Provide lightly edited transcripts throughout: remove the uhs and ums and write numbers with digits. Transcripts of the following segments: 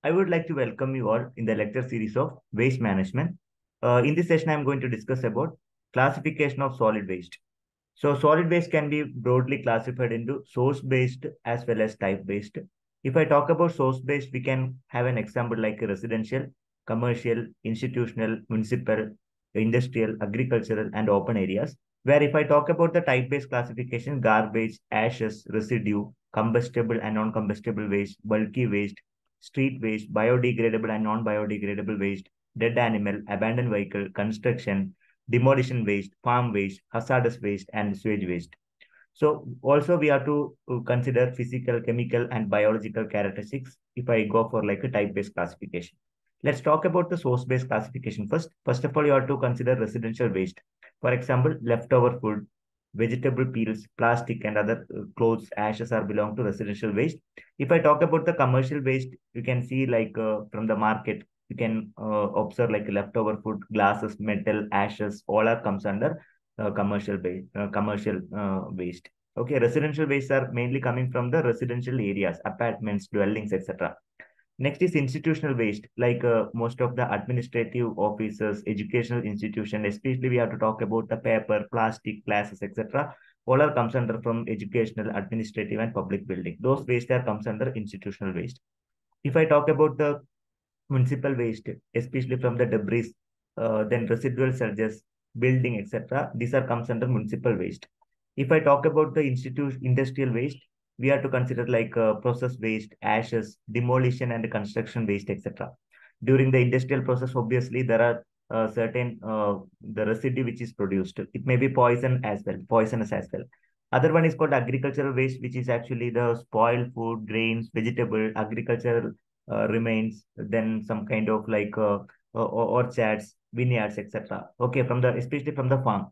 I would like to welcome you all in the lecture series of waste management. In this session, I'm going to discuss about classification of solid waste. So solid waste can be broadly classified into source-based as well as type-based. If I talk about source-based, we can have an example like residential, commercial, institutional, municipal, industrial, agricultural, and open areas. Where if I talk about the type-based classification, garbage, ashes, residue, combustible and non-combustible waste, bulky waste, street waste, biodegradable and non-biodegradable waste, dead animal, abandoned vehicle, construction, demolition waste, farm waste, hazardous waste, and sewage waste. So also we have to consider physical, chemical, and biological characteristics if I go for like a type-based classification. Let's talk about the source-based classification first. First of all, you have to consider residential waste. For example, leftover food, vegetable peels, plastic, and other clothes, ashes are belong to residential waste. If I talk about the commercial waste, you can see like from the market, you can observe like leftover food, glasses, metal, ashes, all are comes under commercial waste. Okay, residential waste are mainly coming from the residential areas, apartments, dwellings, etc. Next is institutional waste, like most of the administrative offices, educational institution, especially we have to talk about the paper, plastic, glasses, etc. All are comes under from educational, administrative, and public building. Those waste are comes under institutional waste. If I talk about the municipal waste, especially from the debris, then residual surges, building, etc. These are comes under municipal waste. If I talk about the industrial waste, we have to consider like process waste, ashes, demolition and construction waste, etc. During the industrial process, obviously there are certain the residue which is produced. It may be poisonous as well. Other one is called agricultural waste, which is actually the spoiled food, grains, vegetable, agricultural remains, then some kind of like orchards, vineyards, etc. Okay, from the especially from the farm,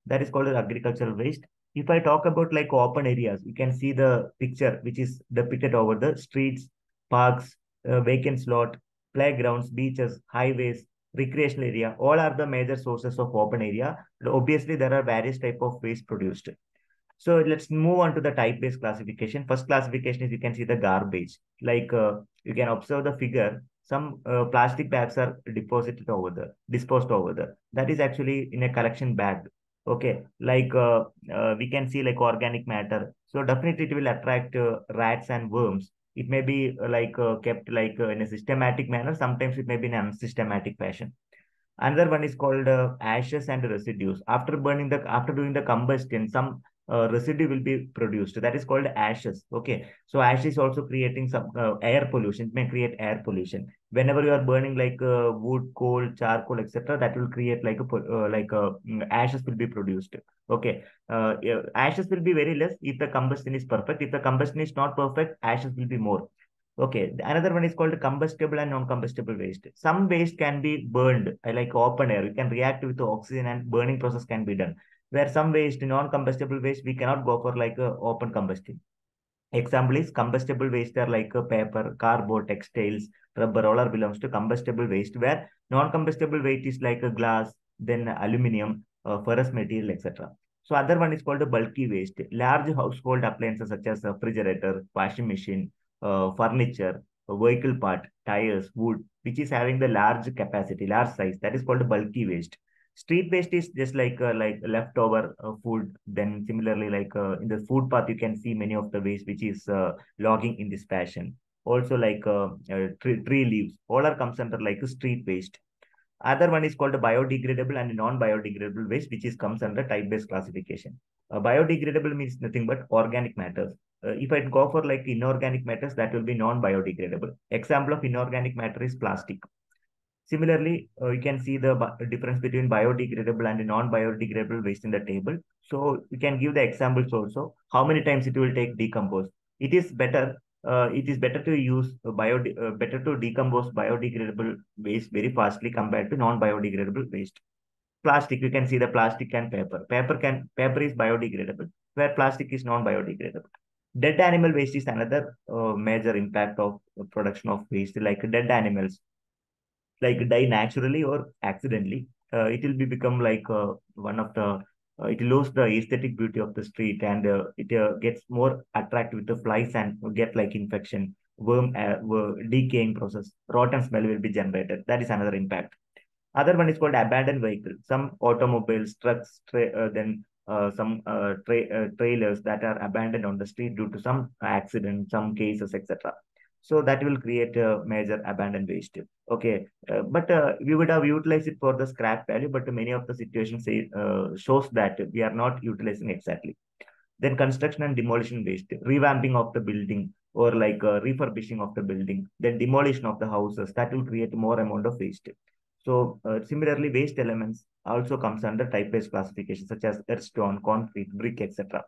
that is called as agricultural waste. If I talk about like open areas, you can see the picture which is depicted over the streets, parks, vacant slot, playgrounds, beaches, highways, recreational area. All are the major sources of open area. Obviously, there are various type of waste produced. So let's move on to the type-based classification. First classification is you can see the garbage. Like you can observe the figure. Some plastic bags are disposed over there. That is actually in a collection bag. Okay, like we can see like organic matter. So definitely it will attract rats and worms. It may be kept like in a systematic manner. Sometimes it may be in an unsystematic fashion. Another one is called ashes and residues. After doing the combustion, some residue will be produced. That is called ashes. Okay, so ash is also creating some air pollution. It may create air pollution. Whenever you are burning like wood, coal, charcoal, etc., that will create ashes will be produced. Okay, yeah, ashes will be very less if the combustion is perfect. If the combustion is not perfect, ashes will be more. Okay, another one is called combustible and non-combustible waste. Some waste can be burned, like open air. You can react with the oxygen and burning process can be done. Where some waste, non-combustible waste, we cannot go for like open combustion. Example is combustible waste are like paper, cardboard, textiles, rubber, all are belongs to combustible waste. Where non-combustible waste is like a glass, then aluminium, ferrous material, etc. So other one is called a bulky waste. Large household appliances such as refrigerator, washing machine, furniture, vehicle part, tires, wood, which is having the large capacity, large size. That is called a bulky waste. Street waste is just like leftover food. Then similarly, like in the food path, you can see many of the waste which is logging in this fashion. Also, like tree leaves, all are comes under like a street waste. Other one is called biodegradable and non-biodegradable waste, which is comes under type-based classification. Biodegradable means nothing but organic matters. If I go for like inorganic matters, that will be non-biodegradable. Example of inorganic matter is plastic. Similarly, you can see the difference between biodegradable and non-biodegradable waste in the table. So you can give the examples also. How many times it will take decompose? It is better. It is better to use better to decompose biodegradable waste very fastly compared to non-biodegradable waste. Plastic, you can see the plastic and paper. Paper is biodegradable, where plastic is non-biodegradable. Dead animal waste is another major impact of production of waste, like dead animals like die naturally or accidentally, it will be become like one of the it loses the aesthetic beauty of the street and it gets more attractive with the flies and get like infection. decaying process. Rotten smell will be generated. That is another impact. Other one is called abandoned vehicle. Some automobiles, trucks, some trailers that are abandoned on the street due to some accident, some cases, etc. So that will create a major abandoned waste. Okay, but we would have utilized it for the scrap value, but many of the situations shows that we are not utilizing exactly. Then construction and demolition waste, revamping of the building or like refurbishing of the building, then demolition of the houses, that will create more amount of waste. So similarly, waste elements also comes under type-based classification, such as earthstone, concrete, brick, etc.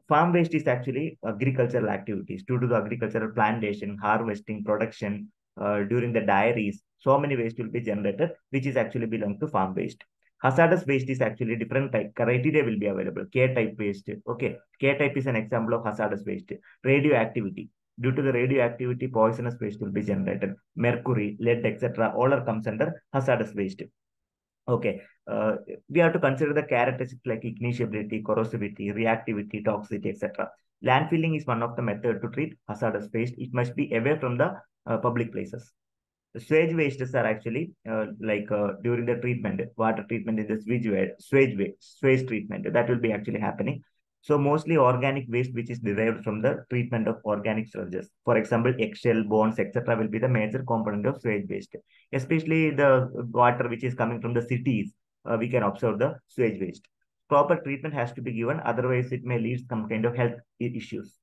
Farm waste is actually agricultural activities due to the agricultural plantation, harvesting, production, during the dairies. So many waste will be generated, which is actually belong to farm waste. Hazardous waste is actually different type. Criteria will be available. K-type waste. Okay. K-type is an example of hazardous waste. Radioactivity. Due to the radioactivity, poisonous waste will be generated. Mercury, lead, etc. All are comes under hazardous waste. Okay, we have to consider the characteristics like ignitionability, corrosivity, reactivity, toxicity, etc. Landfilling is one of the methods to treat hazardous waste. It must be away from the public places. Sewage wastes are actually during the treatment, water treatment in the sewage treatment that will be actually happening. So mostly organic waste which is derived from the treatment of organic sludges. For example, eggshell, bones, etc. will be the major component of sewage waste. Especially the water which is coming from the cities, we can observe the sewage waste. Proper treatment has to be given, otherwise it may lead some kind of health issues.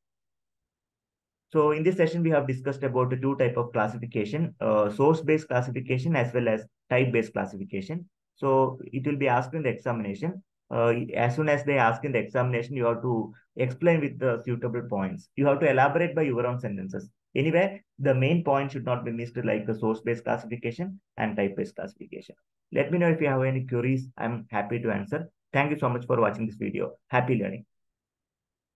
So in this session, we have discussed about the two type of classification, source-based classification as well as type-based classification. So it will be asked in the examination. As soon as they ask in the examination, you have to explain with the suitable points. You have to elaborate by your own sentences. Anyway, the main point should not be missed, like the source-based classification and type-based classification. Let me know if you have any queries. I'm happy to answer. Thank you so much for watching this video. Happy learning.